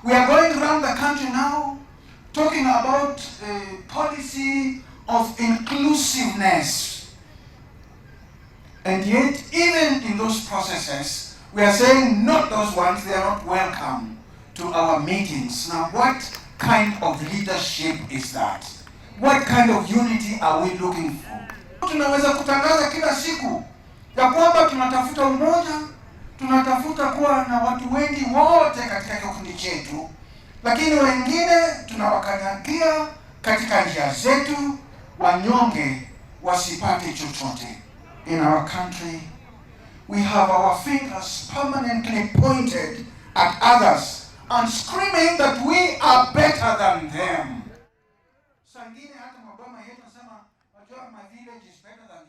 We are going around the country now talking about a policy of inclusiveness. And yet, even in those processes, we are saying not those ones, they are not welcome to our meetings. Now, what kind of leadership is that? What kind of unity are we looking for? Tunaweza kutangaza kila siku ya kwamba tunatafuta umoja, tunatafuta kuwa na watu wengi wote katika kikundi chetu, lakini wengine tunawakanyagia katika njia zetu, wanyonge wasipate chochote. In our country, we have our fingers permanently pointed at others and screaming that we are better than them. Sangine hata mabama yetu nasema, my village is better than